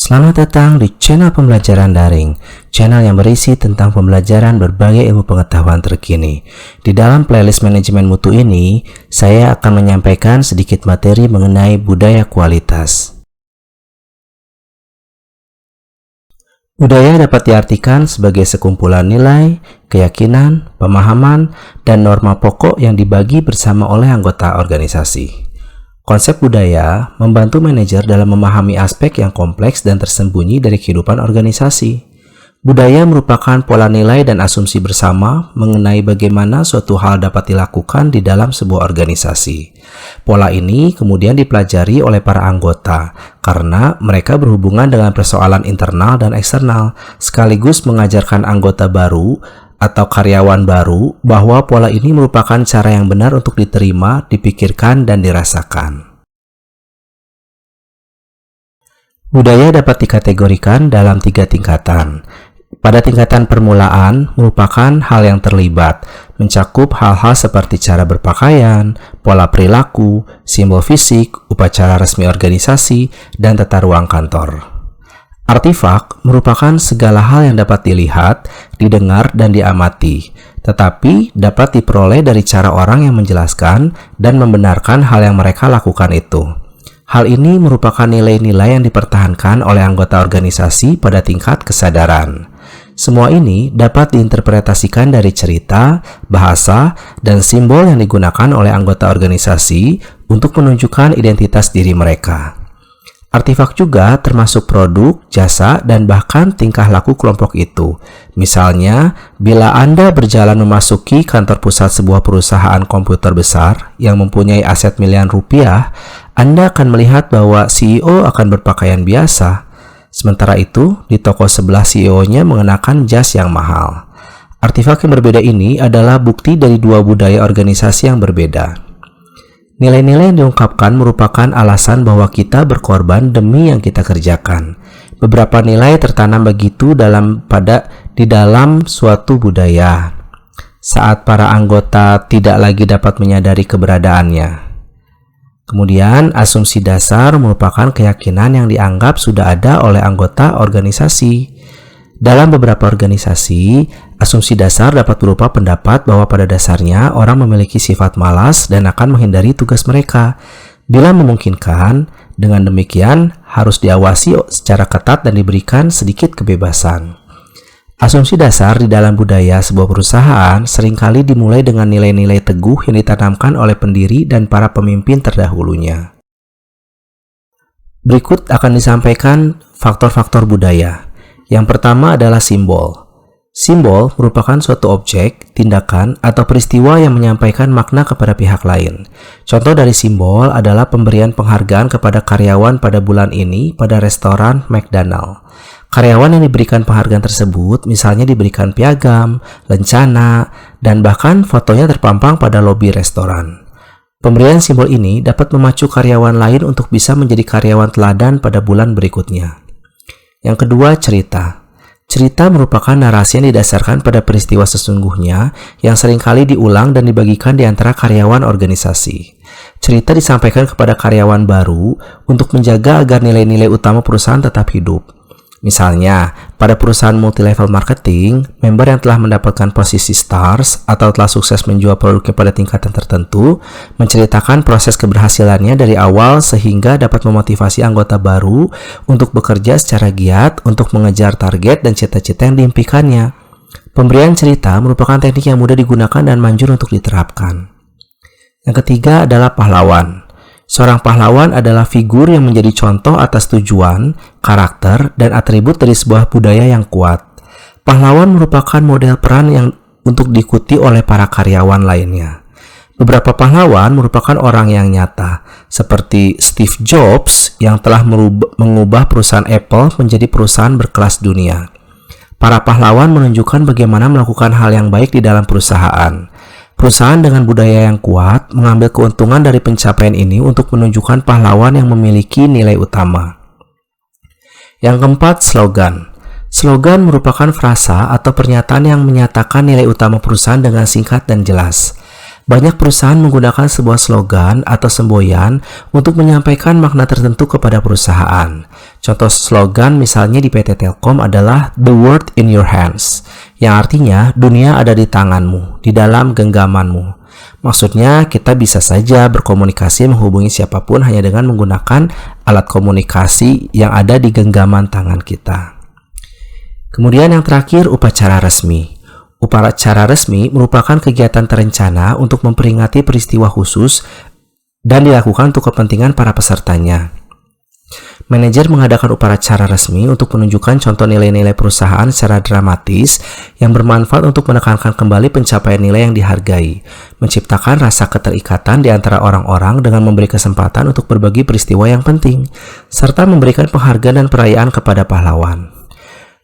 Selamat datang di channel pembelajaran daring, channel yang berisi tentang pembelajaran berbagai ilmu pengetahuan terkini. Di dalam playlist manajemen mutu ini, saya akan menyampaikan sedikit materi mengenai budaya kualitas. Budaya dapat diartikan sebagai sekumpulan nilai, keyakinan, pemahaman, dan norma pokok yang dibagi bersama oleh anggota organisasi. Konsep budaya membantu manajer dalam memahami aspek yang kompleks dan tersembunyi dari kehidupan organisasi. Budaya merupakan pola nilai dan asumsi bersama mengenai bagaimana suatu hal dapat dilakukan di dalam sebuah organisasi. Pola ini kemudian dipelajari oleh para anggota karena mereka berhubungan dengan persoalan internal dan eksternal, sekaligus mengajarkan anggota baru atau karyawan baru bahwa pola ini merupakan cara yang benar untuk diterima, dipikirkan, dan dirasakan. Budaya dapat dikategorikan dalam 3 tingkatan. Pada tingkatan permulaan merupakan hal yang terlibat, mencakup hal-hal seperti cara berpakaian, pola perilaku, simbol fisik, upacara resmi organisasi, dan tata ruang kantor. Artifak merupakan segala hal yang dapat dilihat, didengar, dan diamati, tetapi dapat diperoleh dari cara orang yang menjelaskan dan membenarkan hal yang mereka lakukan itu. Hal ini merupakan nilai-nilai yang dipertahankan oleh anggota organisasi pada tingkat kesadaran. Semua ini dapat diinterpretasikan dari cerita, bahasa, dan simbol yang digunakan oleh anggota organisasi untuk menunjukkan identitas diri mereka. Artifak juga termasuk produk, jasa, dan bahkan tingkah laku kelompok itu. Misalnya, bila Anda berjalan memasuki kantor pusat sebuah perusahaan komputer besar yang mempunyai aset miliaran rupiah, Anda akan melihat bahwa CEO akan berpakaian biasa. Sementara itu, di toko sebelah CEO-nya mengenakan jas yang mahal. Artifak yang berbeda ini adalah bukti dari dua budaya organisasi yang berbeda. Nilai-nilai yang diungkapkan merupakan alasan bahwa kita berkorban demi yang kita kerjakan. Beberapa nilai tertanam begitu di dalam suatu budaya saat para anggota tidak lagi dapat menyadari keberadaannya. Kemudian, asumsi dasar merupakan keyakinan yang dianggap sudah ada oleh anggota organisasi. Dalam beberapa organisasi, asumsi dasar dapat berupa pendapat bahwa pada dasarnya orang memiliki sifat malas dan akan menghindari tugas mereka. Bila memungkinkan, dengan demikian harus diawasi secara ketat dan diberikan sedikit kebebasan. Asumsi dasar di dalam budaya sebuah perusahaan seringkali dimulai dengan nilai-nilai teguh yang ditanamkan oleh pendiri dan para pemimpin terdahulunya. Berikut akan disampaikan faktor-faktor budaya. Yang pertama adalah simbol. Simbol merupakan suatu objek, tindakan, atau peristiwa yang menyampaikan makna kepada pihak lain. Contoh dari simbol adalah pemberian penghargaan kepada karyawan pada bulan ini pada restoran McDonald. Karyawan yang diberikan penghargaan tersebut misalnya diberikan piagam, lencana, dan bahkan fotonya terpampang pada lobi restoran. Pemberian simbol ini dapat memacu karyawan lain untuk bisa menjadi karyawan teladan pada bulan berikutnya. Yang kedua, cerita. Cerita merupakan narasi yang didasarkan pada peristiwa sesungguhnya yang seringkali diulang dan dibagikan di antara karyawan organisasi. Cerita disampaikan kepada karyawan baru untuk menjaga agar nilai-nilai utama perusahaan tetap hidup. Misalnya, pada perusahaan multilevel marketing, member yang telah mendapatkan posisi stars atau telah sukses menjual produknya pada tingkatan tertentu, menceritakan proses keberhasilannya dari awal sehingga dapat memotivasi anggota baru untuk bekerja secara giat untuk mengejar target dan cita-cita yang diimpikannya. Pemberian cerita merupakan teknik yang mudah digunakan dan manjur untuk diterapkan. Yang ketiga adalah pahlawan. Seorang pahlawan adalah figur yang menjadi contoh atas tujuan, karakter, dan atribut dari sebuah budaya yang kuat. Pahlawan merupakan model peran yang untuk diikuti oleh para karyawan lainnya. Beberapa pahlawan merupakan orang yang nyata, seperti Steve Jobs yang telah mengubah perusahaan Apple menjadi perusahaan berkelas dunia. Para pahlawan menunjukkan bagaimana melakukan hal yang baik di dalam perusahaan. Perusahaan dengan budaya yang kuat mengambil keuntungan dari pencapaian ini untuk menunjukkan pahlawan yang memiliki nilai utama. Yang keempat, slogan. Slogan merupakan frasa atau pernyataan yang menyatakan nilai utama perusahaan dengan singkat dan jelas. Banyak perusahaan menggunakan sebuah slogan atau semboyan untuk menyampaikan makna tertentu kepada perusahaan. Contoh slogan misalnya di PT Telkom adalah "The world in your hands", yang artinya dunia ada di tanganmu, di dalam genggamanmu. Maksudnya kita bisa saja berkomunikasi menghubungi siapapun hanya dengan menggunakan alat komunikasi yang ada di genggaman tangan kita. Kemudian yang terakhir, upacara resmi. Upacara resmi merupakan kegiatan terencana untuk memperingati peristiwa khusus dan dilakukan untuk kepentingan para pesertanya. Manajer mengadakan upacara resmi untuk menunjukkan contoh nilai-nilai perusahaan secara dramatis yang bermanfaat untuk menekankan kembali pencapaian nilai yang dihargai, menciptakan rasa keterikatan di antara orang-orang dengan memberi kesempatan untuk berbagi peristiwa yang penting, serta memberikan penghargaan dan perayaan kepada pahlawan.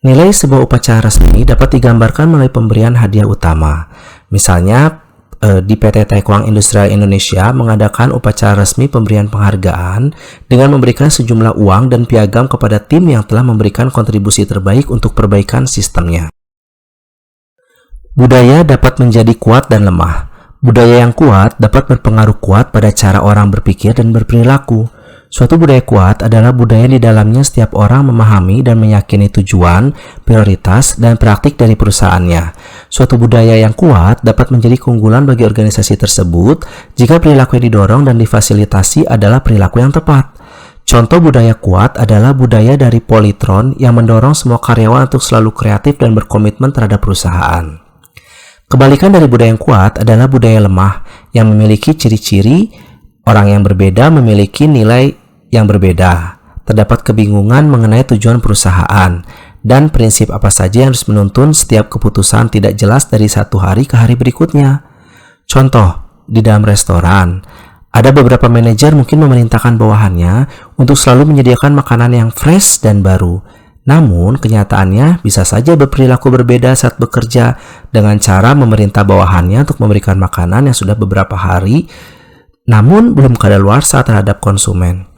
Nilai sebuah upacara resmi dapat digambarkan melalui pemberian hadiah utama. Misalnya, di PT Taekwang Industrial Indonesia mengadakan upacara resmi pemberian penghargaan dengan memberikan sejumlah uang dan piagam kepada tim yang telah memberikan kontribusi terbaik untuk perbaikan sistemnya. Budaya dapat menjadi kuat dan lemah. Budaya yang kuat dapat berpengaruh kuat pada cara orang berpikir dan berperilaku. Suatu budaya kuat adalah budaya di dalamnya setiap orang memahami dan meyakini tujuan, prioritas, dan praktik dari perusahaannya. Suatu budaya yang kuat dapat menjadi keunggulan bagi organisasi tersebut jika perilaku yang didorong dan difasilitasi adalah perilaku yang tepat. Contoh budaya kuat adalah budaya dari Polytron yang mendorong semua karyawan untuk selalu kreatif dan berkomitmen terhadap perusahaan. Kebalikan dari budaya yang kuat adalah budaya lemah yang memiliki ciri-ciri orang yang berbeda memiliki nilai yang berbeda. Terdapat kebingungan mengenai tujuan perusahaan dan prinsip apa saja yang harus menuntun setiap keputusan tidak jelas dari satu hari ke hari berikutnya. Contoh, di dalam restoran, ada beberapa manajer mungkin memerintahkan bawahannya untuk selalu menyediakan makanan yang fresh dan baru. Namun, kenyataannya bisa saja berperilaku berbeda saat bekerja dengan cara memerintah bawahannya untuk memberikan makanan yang sudah beberapa hari namun belum kadaluarsa terhadap konsumen.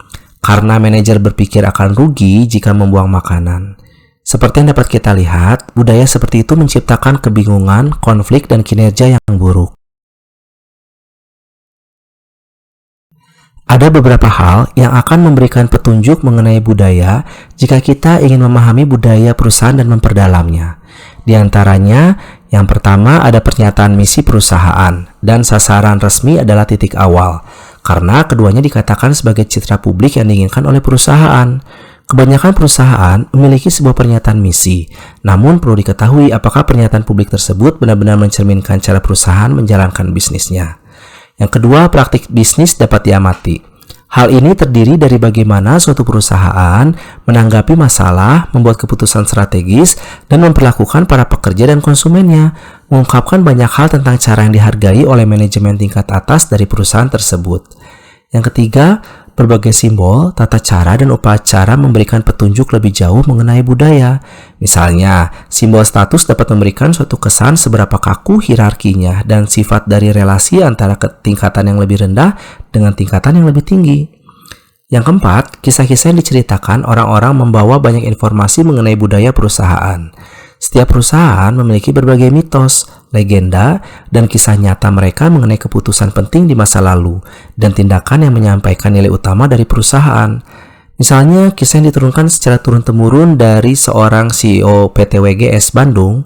Karena manajer berpikir akan rugi jika membuang makanan. Seperti yang dapat kita lihat, budaya seperti itu menciptakan kebingungan, konflik, dan kinerja yang buruk. Ada beberapa hal yang akan memberikan petunjuk mengenai budaya jika kita ingin memahami budaya perusahaan dan memperdalamnya. Di antaranya, yang pertama ada pernyataan misi perusahaan dan sasaran resmi adalah titik awal. Karena keduanya dikatakan sebagai citra publik yang diinginkan oleh perusahaan. Kebanyakan perusahaan memiliki sebuah pernyataan misi, namun perlu diketahui apakah pernyataan publik tersebut benar-benar mencerminkan cara perusahaan menjalankan bisnisnya. Yang kedua, praktik bisnis dapat diamati. Hal ini terdiri dari bagaimana suatu perusahaan menanggapi masalah, membuat keputusan strategis, dan memperlakukan para pekerja dan konsumennya, mengungkapkan banyak hal tentang cara yang dihargai oleh manajemen tingkat atas dari perusahaan tersebut. Yang ketiga, berbagai simbol, tata cara, dan upacara memberikan petunjuk lebih jauh mengenai budaya. Misalnya, simbol status dapat memberikan suatu kesan seberapa kaku hierarkinya dan sifat dari relasi antara tingkatan yang lebih rendah dengan tingkatan yang lebih tinggi. Yang keempat, kisah-kisah yang diceritakan orang-orang membawa banyak informasi mengenai budaya perusahaan. Setiap perusahaan memiliki berbagai mitos, legenda, dan kisah nyata mereka mengenai keputusan penting di masa lalu dan tindakan yang menyampaikan nilai utama dari perusahaan. Misalnya, kisah yang diturunkan secara turun-temurun dari seorang CEO PT WGS Bandung,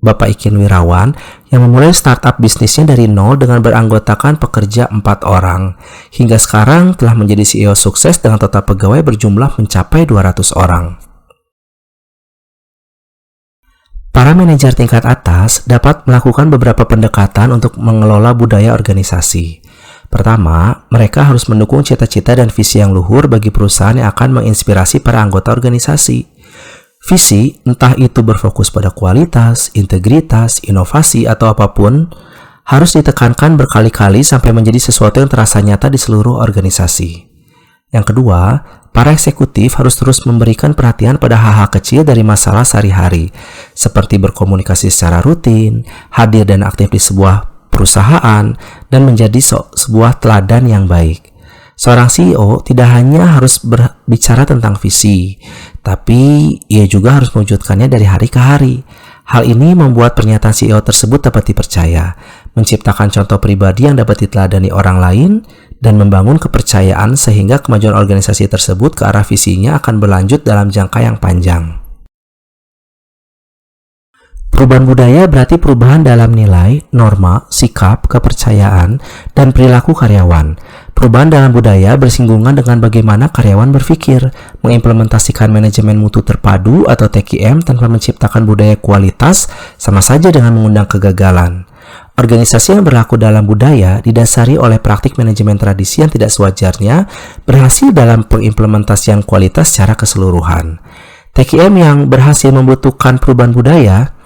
Bapak Ikin Wirawan, yang memulai startup bisnisnya dari nol dengan beranggotakan pekerja 4 orang. Hingga sekarang telah menjadi CEO sukses dengan total pegawai berjumlah mencapai 200 orang. Para manajer tingkat atas dapat melakukan beberapa pendekatan untuk mengelola budaya organisasi. Pertama, mereka harus mendukung cita-cita dan visi yang luhur bagi perusahaan yang akan menginspirasi para anggota organisasi. Visi, entah itu berfokus pada kualitas, integritas, inovasi, atau apapun, harus ditekankan berkali-kali sampai menjadi sesuatu yang terasa nyata di seluruh organisasi. Yang kedua, para eksekutif harus terus memberikan perhatian pada hal-hal kecil dari masalah sehari-hari, seperti berkomunikasi secara rutin, hadir dan aktif di sebuah perusahaan, dan menjadi sebuah teladan yang baik. Seorang CEO tidak hanya harus berbicara tentang visi, tapi ia juga harus mewujudkannya dari hari ke hari. Hal ini membuat pernyataan CEO tersebut dapat dipercaya, menciptakan contoh pribadi yang dapat diteladani orang lain, dan membangun kepercayaan sehingga kemajuan organisasi tersebut ke arah visinya akan berlanjut dalam jangka yang panjang. Perubahan budaya berarti perubahan dalam nilai, norma, sikap, kepercayaan, dan perilaku karyawan. Perubahan dalam budaya bersinggungan dengan bagaimana karyawan berpikir, mengimplementasikan manajemen mutu terpadu atau TQM tanpa menciptakan budaya kualitas sama saja dengan mengundang kegagalan. Organisasi yang berlaku dalam budaya didasari oleh praktik manajemen tradisi yang tidak sewajarnya berhasil dalam pengimplementasian kualitas secara keseluruhan. TQM yang berhasil membutuhkan perubahan budaya.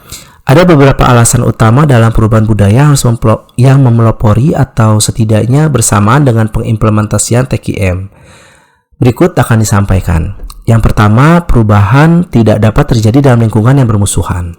Ada beberapa alasan utama dalam perubahan budaya yang memelopori atau setidaknya bersamaan dengan pengimplementasian TQM. Berikut akan disampaikan. Yang pertama, perubahan tidak dapat terjadi dalam lingkungan yang bermusuhan.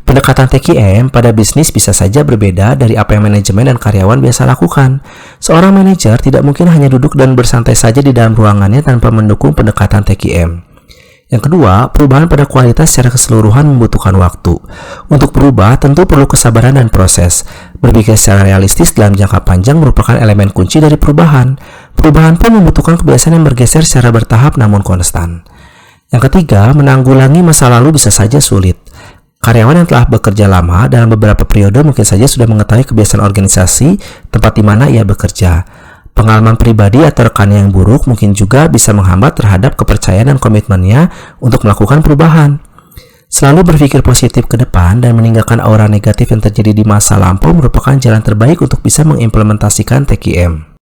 Pendekatan TQM pada bisnis bisa saja berbeda dari apa yang manajemen dan karyawan biasa lakukan. Seorang manajer tidak mungkin hanya duduk dan bersantai saja di dalam ruangannya tanpa mendukung pendekatan TQM. Yang kedua, perubahan pada kualitas secara keseluruhan membutuhkan waktu. Untuk berubah, tentu perlu kesabaran dan proses. Berpikir secara realistis dalam jangka panjang merupakan elemen kunci dari perubahan. Perubahan pun membutuhkan kebiasaan yang bergeser secara bertahap namun konstan. Yang ketiga, menanggulangi masa lalu bisa saja sulit. Karyawan yang telah bekerja lama dalam beberapa periode mungkin saja sudah mengetahui kebiasaan organisasi tempat di mana ia bekerja. Pengalaman pribadi atau rekannya yang buruk mungkin juga bisa menghambat terhadap kepercayaan dan komitmennya untuk melakukan perubahan. Selalu berpikir positif ke depan dan meninggalkan aura negatif yang terjadi di masa lampau merupakan jalan terbaik untuk bisa mengimplementasikan TQM.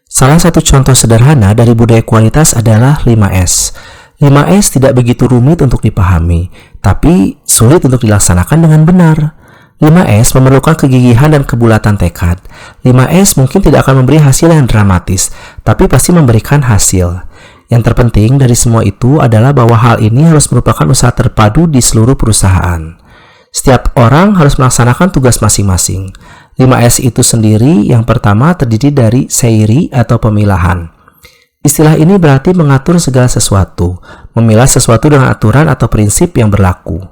Salah satu contoh sederhana dari budaya kualitas adalah 5S. 5S tidak begitu rumit untuk dipahami, tapi sulit untuk dilaksanakan dengan benar. 5S memerlukan kegigihan dan kebulatan tekad. 5S mungkin tidak akan memberi hasil yang dramatis, tapi pasti memberikan hasil. Yang terpenting dari semua itu adalah bahwa hal ini harus merupakan usaha terpadu di seluruh perusahaan. Setiap orang harus melaksanakan tugas masing-masing. 5S itu sendiri yang pertama terdiri dari seiri atau pemilahan. Istilah ini berarti mengatur segala sesuatu, memilah sesuatu dengan aturan atau prinsip yang berlaku.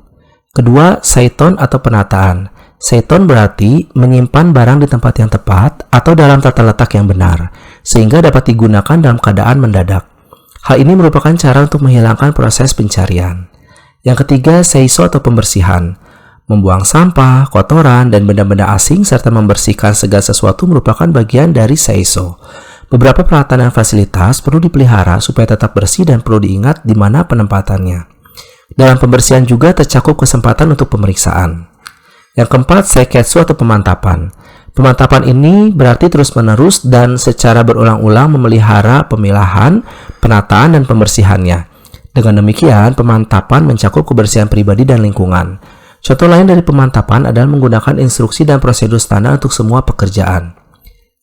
Kedua, seiton atau penataan. Seiton berarti menyimpan barang di tempat yang tepat atau dalam tata letak yang benar, sehingga dapat digunakan dalam keadaan mendadak. Hal ini merupakan cara untuk menghilangkan proses pencarian. Yang ketiga, seiso atau pembersihan. Membuang sampah, kotoran, dan benda-benda asing serta membersihkan segala sesuatu merupakan bagian dari seiso. Beberapa peralatan dan fasilitas perlu dipelihara supaya tetap bersih dan perlu diingat di mana penempatannya. Dalam pembersihan juga tercakup kesempatan untuk pemeriksaan. Yang keempat, seiketsu atau pemantapan. Pemantapan ini berarti terus-menerus dan secara berulang-ulang memelihara pemilahan, penataan, dan pembersihannya. Dengan demikian, pemantapan mencakup kebersihan pribadi dan lingkungan. Contoh lain dari pemantapan adalah menggunakan instruksi dan prosedur standar untuk semua pekerjaan.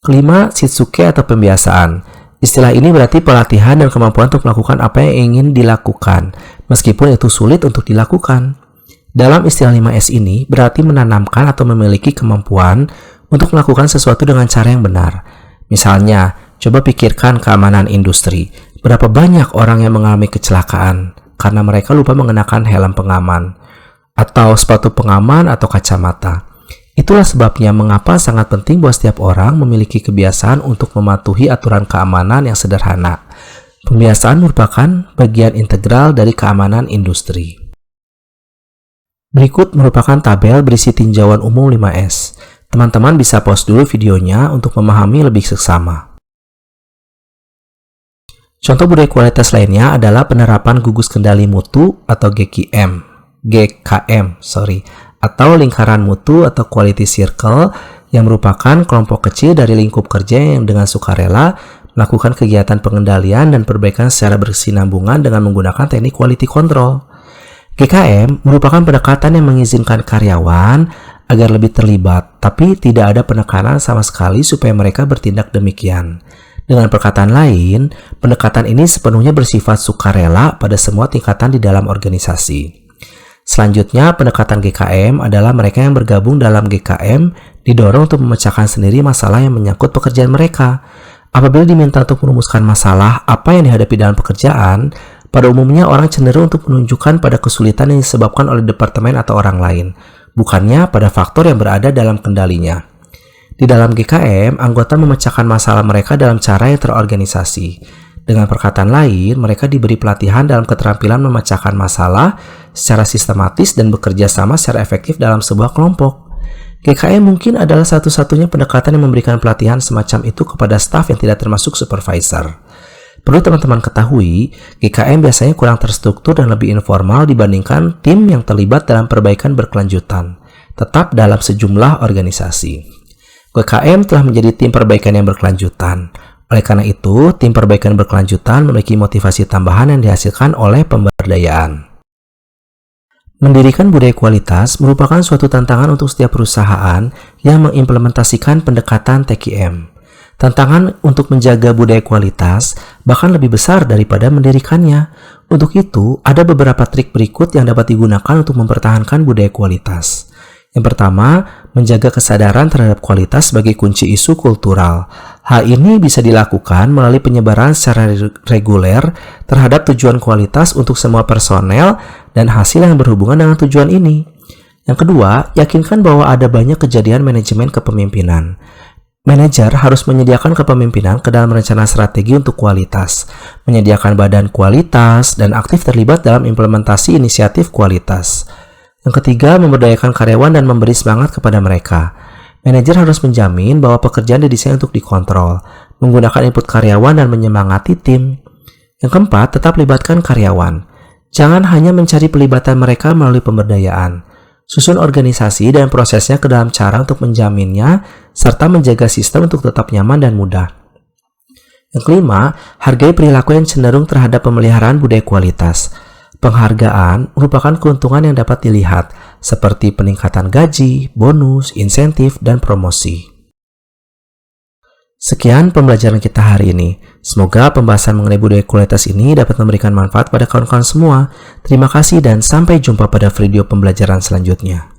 Kelima, shitsuke atau pembiasaan. Istilah ini berarti pelatihan dan kemampuan untuk melakukan apa yang ingin dilakukan, meskipun itu sulit untuk dilakukan. Dalam istilah 5S ini berarti menanamkan atau memiliki kemampuan untuk melakukan sesuatu dengan cara yang benar. Misalnya, coba pikirkan keamanan industri. Berapa banyak orang yang mengalami kecelakaan karena mereka lupa mengenakan helm pengaman, atau sepatu pengaman atau kacamata. Itulah sebabnya mengapa sangat penting bahwa setiap orang memiliki kebiasaan untuk mematuhi aturan keamanan yang sederhana. Pembiasaan merupakan bagian integral dari keamanan industri. Berikut merupakan tabel berisi tinjauan umum 5S. Teman-teman bisa pause dulu videonya untuk memahami lebih seksama. Contoh budaya kualitas lainnya adalah penerapan gugus kendali mutu atau GKM, atau lingkaran mutu atau quality circle yang merupakan kelompok kecil dari lingkup kerja yang dengan sukarela melakukan kegiatan pengendalian dan perbaikan secara berkesinambungan dengan menggunakan teknik quality control. GKM merupakan pendekatan yang mengizinkan karyawan agar lebih terlibat, tapi tidak ada penekanan sama sekali supaya mereka bertindak demikian. Dengan perkataan lain, pendekatan ini sepenuhnya bersifat sukarela pada semua tingkatan di dalam organisasi. Selanjutnya, pendekatan GKM adalah mereka yang bergabung dalam GKM didorong untuk memecahkan sendiri masalah yang menyangkut pekerjaan mereka. Apabila diminta untuk merumuskan masalah apa yang dihadapi dalam pekerjaan, pada umumnya orang cenderung untuk menunjukkan pada kesulitan yang disebabkan oleh departemen atau orang lain. bukannya pada faktor yang berada dalam kendalinya. Di dalam GKM, anggota memecahkan masalah mereka dalam cara yang terorganisasi. Dengan perkataan lain, mereka diberi pelatihan dalam keterampilan memecahkan masalah secara sistematis dan bekerja sama secara efektif dalam sebuah kelompok. GKM mungkin adalah satu-satunya pendekatan yang memberikan pelatihan semacam itu kepada staf yang tidak termasuk supervisor. Perlu teman-teman ketahui, GKM biasanya kurang terstruktur dan lebih informal dibandingkan tim yang terlibat dalam perbaikan berkelanjutan, tetap dalam sejumlah organisasi. GKM telah menjadi tim perbaikan yang berkelanjutan. Oleh karena itu, tim perbaikan berkelanjutan memiliki motivasi tambahan yang dihasilkan oleh pemberdayaan. Mendirikan budaya kualitas merupakan suatu tantangan untuk setiap perusahaan yang mengimplementasikan pendekatan TQM. Tantangan untuk menjaga budaya kualitas bahkan lebih besar daripada mendirikannya. Untuk itu, ada beberapa trik berikut yang dapat digunakan untuk mempertahankan budaya kualitas. Yang pertama, menjaga kesadaran terhadap kualitas sebagai kunci isu kultural. Hal ini bisa dilakukan melalui penyebaran secara reguler terhadap tujuan kualitas untuk semua personel dan hasil yang berhubungan dengan tujuan ini. Yang kedua, yakinkan bahwa ada banyak kejadian manajemen kepemimpinan. Manajer harus menyediakan kepemimpinan ke dalam rencana strategi untuk kualitas, menyediakan badan kualitas, dan aktif terlibat dalam implementasi inisiatif kualitas. Yang ketiga, memberdayakan karyawan dan memberi semangat kepada mereka. Manajer harus menjamin bahwa pekerjaan didesain untuk dikontrol, menggunakan input karyawan dan menyemangati tim. Yang keempat, tetap libatkan karyawan. Jangan hanya mencari pelibatan mereka melalui pemberdayaan. Susun organisasi dan prosesnya ke dalam cara untuk menjaminnya, serta menjaga sistem untuk tetap nyaman dan mudah. Yang kelima, hargai perilaku yang cenderung terhadap pemeliharaan budaya kualitas. Penghargaan merupakan keuntungan yang dapat dilihat, seperti peningkatan gaji, bonus, insentif, dan promosi. Sekian pembelajaran kita hari ini. Semoga pembahasan mengenai budaya kualitas ini dapat memberikan manfaat pada kawan-kawan semua. Terima kasih dan sampai jumpa pada video pembelajaran selanjutnya.